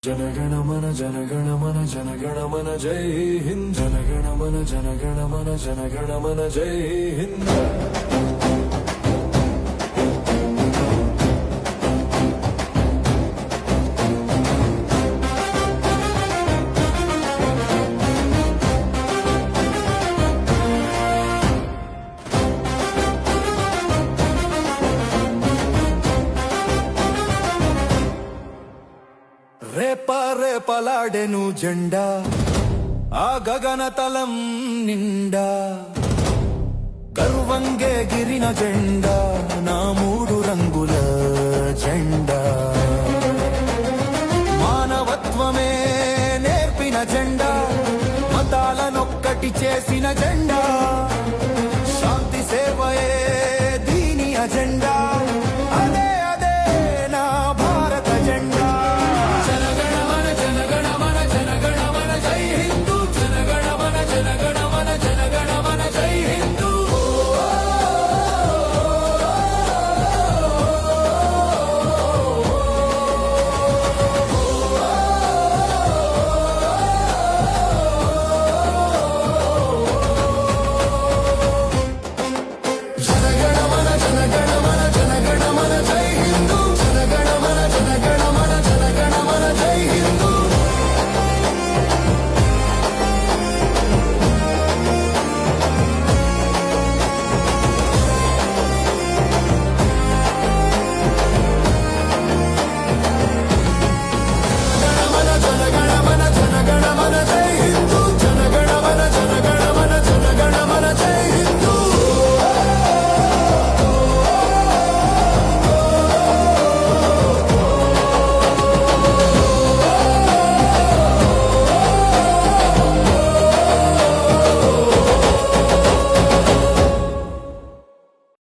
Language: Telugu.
जनगणमन जनगणमन जनगणमन जय हिंद जनगणमन जनगणमन जनगणमन जय हिंद రేపలాడెను జెండా ఆ గగనతలం నిండా గర్వంగే గిరిన జెండా నా మూడు రంగుల జెండా మానవత్వమే నేర్పిన జెండా మతాలనొక్కటి చేసిన జెండా